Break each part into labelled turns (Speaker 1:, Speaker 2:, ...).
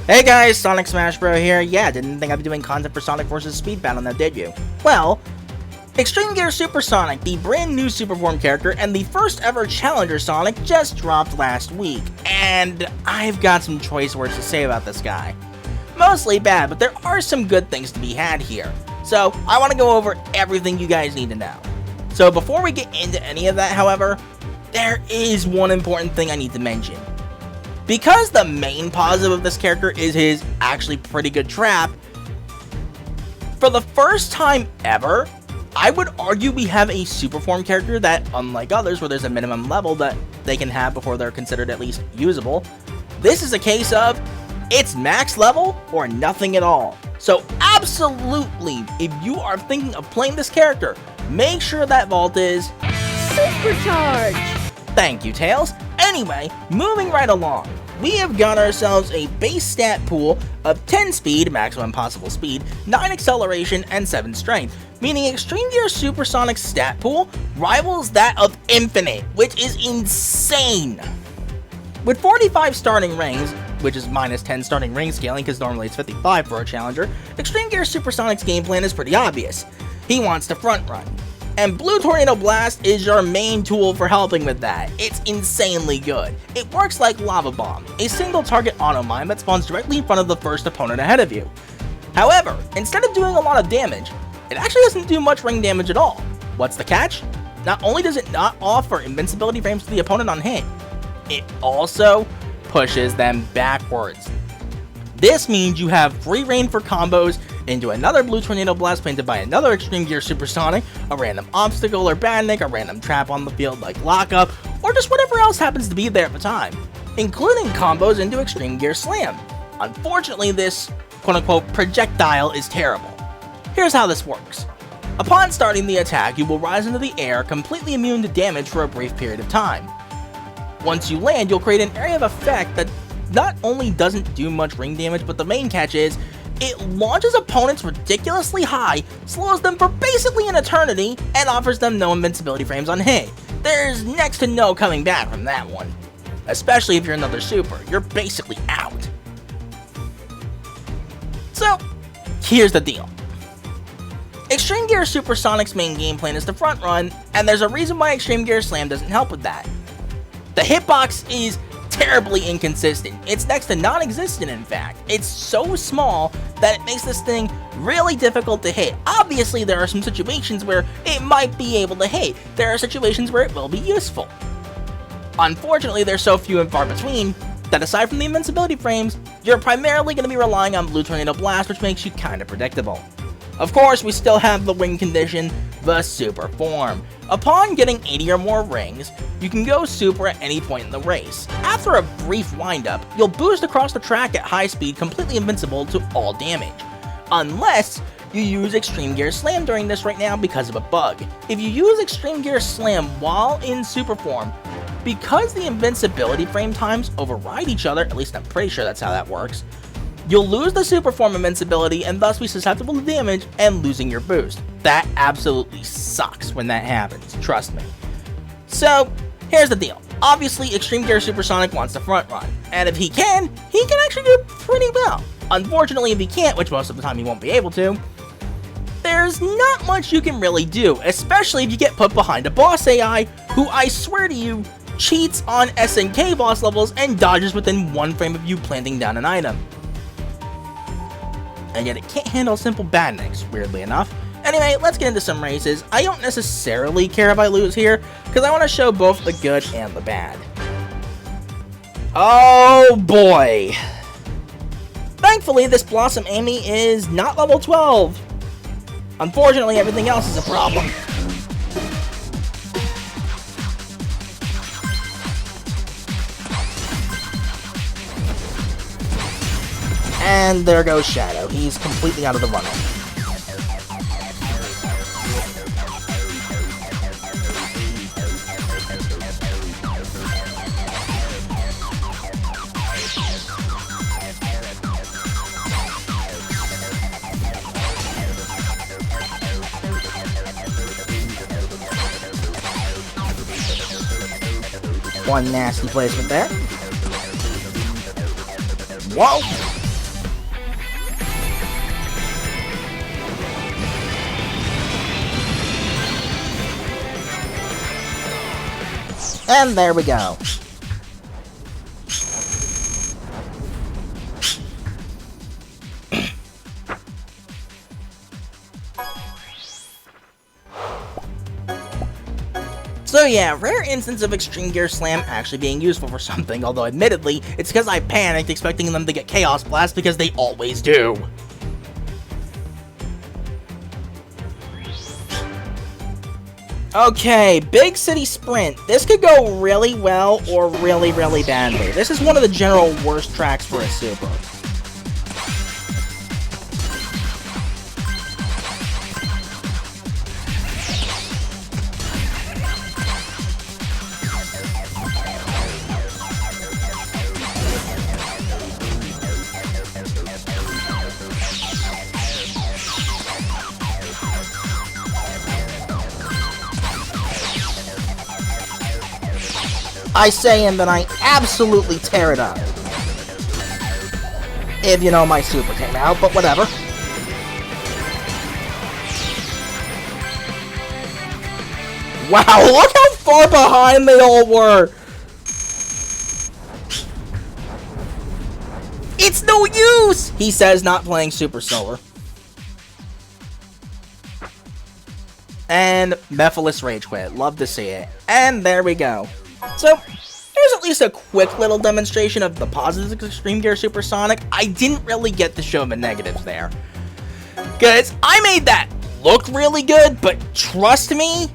Speaker 1: Hey guys, Sonic Smash Bro here. Yeah, didn't think I'd be doing content for Sonic vs. Speed Battle now, did you? Well, Extreme Gear Super Sonic, the brand new Super Form character and the first ever Challenger Sonic, just dropped last week, and I've got some choice words to say about this guy. Mostly bad, but there are some good things to be had here. So, I want to go over everything you guys need to know. So before we get into any of that, however, there is one important thing I need to mention. Because the main positive of this character is his actually pretty good trap, for the first time ever, I would argue we have a super form character that, unlike others where there's a minimum level that they can have before they're considered at least usable, this is a case of it's max level or nothing at all. So absolutely, if you are thinking of playing this character, make sure that vault is
Speaker 2: Supercharge!
Speaker 1: Thank you, Tails. Anyway, moving right along, we have got ourselves a base stat pool of 10 speed, maximum possible speed, 9 acceleration, and 7 strength, meaning Extreme Gear Supersonic's stat pool rivals that of Infinite, which is insane. With 45 starting rings, which is minus 10 starting ring scaling because normally it's 55 for a challenger, Extreme Gear Supersonic's game plan is pretty obvious. He wants to front run. And Blue Tornado Blast is your main tool for helping with that. It's insanely good. It works like Lava Bomb, a single target auto mine that spawns directly in front of the first opponent ahead of you. However, instead of doing a lot of damage, it actually doesn't do much ring damage at all. What's the catch? Not only does it not offer invincibility frames to the opponent on hit, it also pushes them backwards. This means you have free reign for combos into another Blue Tornado Blast planted by another Extreme Gear Supersonic, a random obstacle or badnik, a random trap on the field like Lockup, or just whatever else happens to be there at the time, including combos into Extreme Gear Slam. Unfortunately, this quote-unquote projectile is terrible. Here's how this works. Upon starting the attack, you will rise into the air completely immune to damage for a brief period of time. Once you land, you'll create an area of effect that not only doesn't do much ring damage, but the main catch is, it launches opponents ridiculously high, slows them for basically an eternity, and offers them no invincibility frames on hit. There's next to no coming back from that one. Especially if you're another super, you're basically out. So, here's the deal. Extreme Gear Supersonic's main game plan is to front run, and there's a reason why Extreme Gear Slam doesn't help with that. The hitbox is terribly inconsistent. It's next to non-existent, in fact. It's so small that it makes this thing really difficult to hit. Obviously, there are some situations where it might be able to hit. There are situations where it will be useful. Unfortunately, they're so few and far between that aside from the invincibility frames, you're primarily going to be relying on Blue Tornado Blast, which makes you kind of predictable. Of course, we still have the wing condition, the Super Form. Upon getting 80 or more rings, you can go Super at any point in the race. After a brief windup, you'll boost across the track at high speed, completely invincible to all damage. Unless you use Extreme Gear Slam during this right now because of a bug. If you use Extreme Gear Slam while in Super Form, because the invincibility frame times override each other, at least I'm pretty sure that's how that works, you'll lose the Super Form invincibility and thus be susceptible to damage and losing your boost. That absolutely sucks when that happens, trust me. So, here's the deal. Obviously, Extreme Gear Supersonic wants to front run, and if he can actually do pretty well. Unfortunately, if he can't, which most of the time he won't be able to, there's not much you can really do, especially if you get put behind a boss AI who, I swear to you, cheats on SNK boss levels and dodges within one frame of you planting down an item. And yet it can't handle simple badniks, weirdly enough. Anyway, let's get into some races. I don't necessarily care if I lose here, because I want to show both the good and the bad. Oh boy! Thankfully, this Blossom Amy is not level 12. Unfortunately, everything else is a problem. And there goes Shadow. He's completely out of the running. One nasty placement there. Whoa! And there we go. So yeah, rare instance of Extreme Gear Slam actually being useful for something, although admittedly, it's because I panicked expecting them to get Chaos Blast because they always do. Okay, Big City Sprint. This could go really well or really, really badly. This is one of the general worst tracks for a super. I say and then I absolutely tear it up. If you know my super came out, but whatever. Wow, look how far behind they all were! It's no use! He says, not playing Super Solar. And Mephiles Rage Quit. Love to see it. And there we go. So, there's at least a quick little demonstration of the positives of Extreme Gear Supersonic. I didn't really get to show the negatives there. Because I made that look really good, but trust me,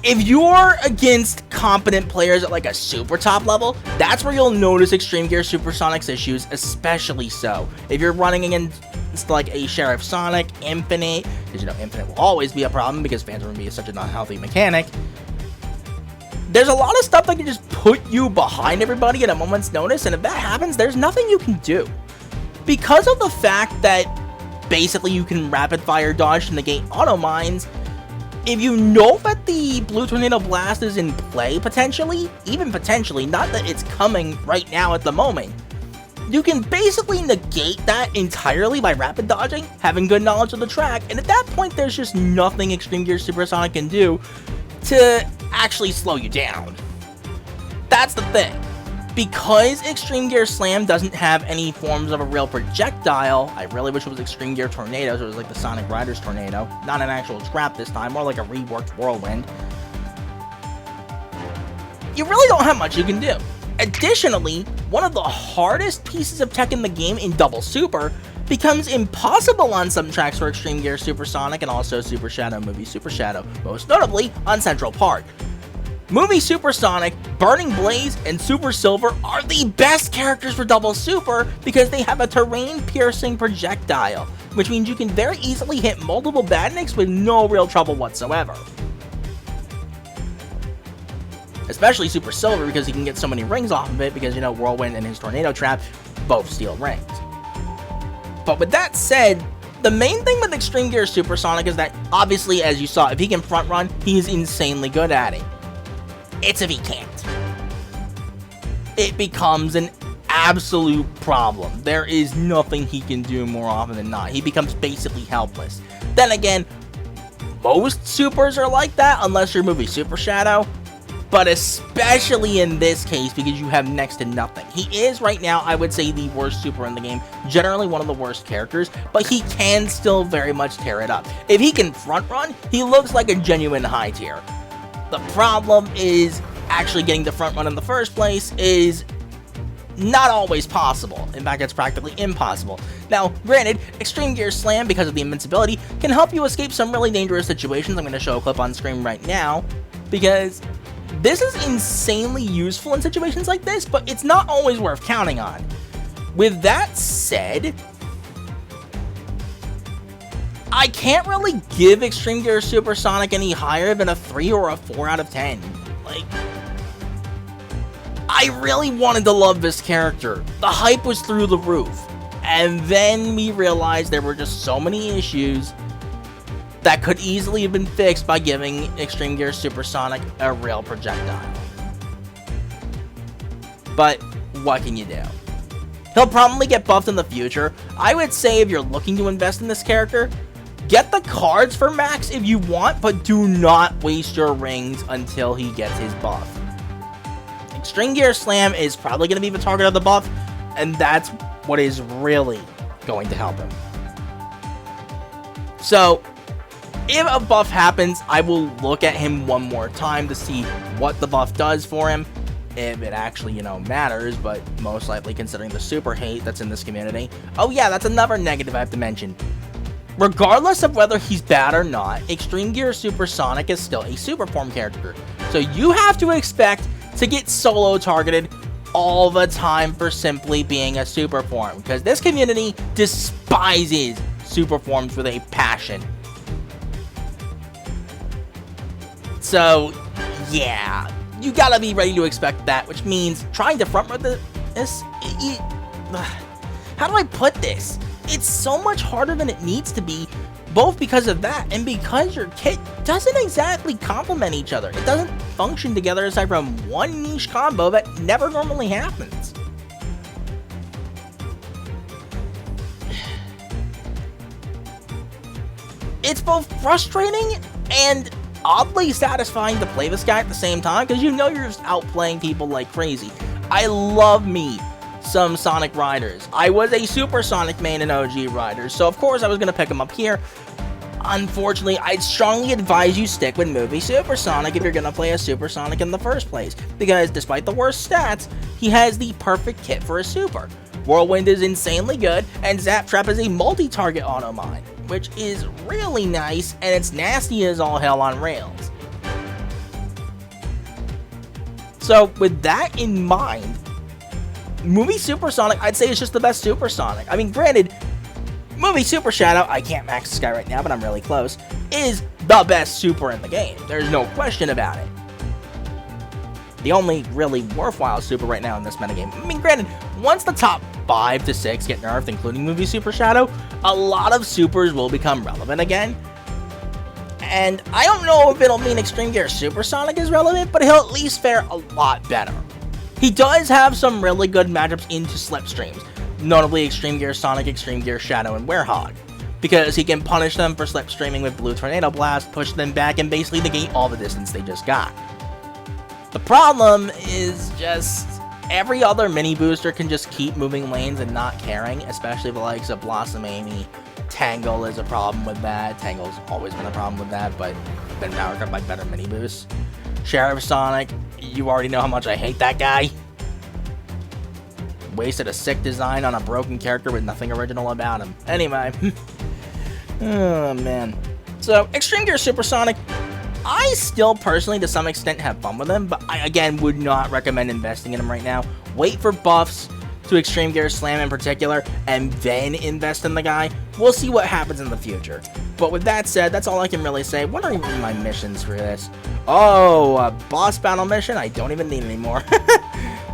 Speaker 1: if you're against competent players at like a super top level, that's where you'll notice Extreme Gear Supersonic's issues, especially so. If you're running against like a Sheriff Sonic, Infinite, because you know Infinite will always be a problem because Phantom Ruby is such an unhealthy mechanic. There's a lot of stuff that can just put you behind everybody at a moment's notice, and if that happens, there's nothing you can do. Because of the fact that basically you can rapid fire dodge to negate auto mines, if you know that the Blue Tornado Blast is in play potentially, even potentially, not that it's coming right now at the moment, you can basically negate that entirely by rapid dodging, having good knowledge of the track, and at that point there's just nothing Extreme Gear Supersonic can do to actually slow you down. That's the thing. Because Extreme Gear Slam doesn't have any forms of a real projectile, I really wish it was Extreme Gear Tornado, so it was like the Sonic Riders Tornado, not an actual trap this time, more like a reworked Whirlwind. You really don't have much you can do. Additionally, one of the hardest pieces of tech in the game in Double Super becomes impossible on some tracks for Extreme Gear Supersonic and also Super Shadow Movie Super Shadow, most notably on Central Park. Movie Supersonic, Burning Blaze, and Super Silver are the best characters for Double Super because they have a terrain-piercing projectile, which means you can very easily hit multiple badniks with no real trouble whatsoever. Especially Super Silver because he can get so many rings off of it because, you know, Whirlwind and his Tornado Trap both steal rings. But with that said, the main thing with Extreme Gear Supersonic is that, obviously, as you saw, if he can front run, he's insanely good at it. It's if he can't. It becomes an absolute problem. There is nothing he can do more often than not. He becomes basically helpless. Then again, most supers are like that, unless you're Movie Super Shadow. But especially in this case, because you have next to nothing. He is, right now, I would say, the worst super in the game. Generally one of the worst characters, but he can still very much tear it up. If he can front run, he looks like a genuine high tier. The problem is, actually getting to front run in the first place is not always possible. In fact, it's practically impossible. Now, granted, Extreme Gear Slam, because of the invincibility, can help you escape some really dangerous situations. I'm going to show a clip on screen right now, because this is insanely useful in situations like this, but it's not always worth counting on. With that said, I can't really give Extreme Gear Supersonic any higher than a 3 or a 4 out of 10. Like, I really wanted to love this character. The hype was through the roof. And then we realized there were just so many issues that could easily have been fixed by giving Extreme Gear Supersonic a real projectile. But what can you do? He'll probably get buffed in the future. I would say if you're looking to invest in this character, get the cards for Max if you want, but do not waste your rings until he gets his buff. Extreme Gear Slam is probably going to be the target of the buff, and that's what is really going to help him. So, if a buff happens, I will look at him one more time to see what the buff does for him, if it actually, matters, but most likely considering the super hate that's in this community. Oh yeah, that's another negative I have to mention. Regardless of whether he's bad or not, Extreme Gear Supersonic is still a super form character. So you have to expect to get solo targeted all the time for simply being a super form, because this community despises super forms with a passion. So, yeah, you gotta be ready to expect that, which means trying to front run this, how do I put this? It's so much harder than it needs to be, both because of that and because your kit doesn't exactly complement each other. It doesn't function together aside from one niche combo that never normally happens. It's both frustrating and oddly satisfying to play this guy at the same time, because you're just outplaying people like crazy. I love me some Sonic Riders. I was a Super Sonic main in OG Riders, so of course I was going to pick him up here. Unfortunately, I'd strongly advise you stick with Movie Supersonic if you're going to play a Super Sonic in the first place, because despite the worst stats, he has the perfect kit for a super. Whirlwind is insanely good, and Zap Trap is a multi-target auto mine, which is really nice, and it's nasty as all hell on rails. So with that in mind, Movie Supersonic, I'd say, is just the best Supersonic. I mean, granted, Movie Super Shadow, I can't max this guy right now, but I'm really close, is the best super in the game. There's no question about it. The only really worthwhile super right now in this metagame. I mean, granted, once the top 5 to 6 get nerfed, including Movie Super Shadow, a lot of supers will become relevant again. And I don't know if it'll mean Extreme Gear Supersonic is relevant, but he'll at least fare a lot better. He does have some really good matchups into slipstreams, notably Extreme Gear Sonic, Extreme Gear Shadow, and Werehog, because he can punish them for slipstreaming with Blue Tornado Blast, push them back, and basically negate all the distance they just got. The problem is just every other mini booster can just keep moving lanes and not caring, especially the likes of Blossom Amy. Tangle is a problem with that. Tangle's always been a problem with that, but been powered up by better mini boosts. Sheriff Sonic, you already know how much I hate that guy. Wasted a sick design on a broken character with nothing original about him. Anyway. Oh, man. So, Extreme Gear Supersonic, I still personally, to some extent, have fun with him, but I, again, would not recommend investing in him right now. Wait for buffs to Extreme Gear Slam in particular, and then invest in the guy. We'll see what happens in the future. But with that said, that's all I can really say. What are even my missions for this? Oh, a boss battle mission? I don't even need anymore.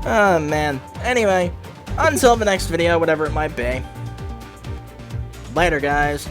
Speaker 1: Oh, man. Anyway, until the next video, whatever it might be. Later, guys.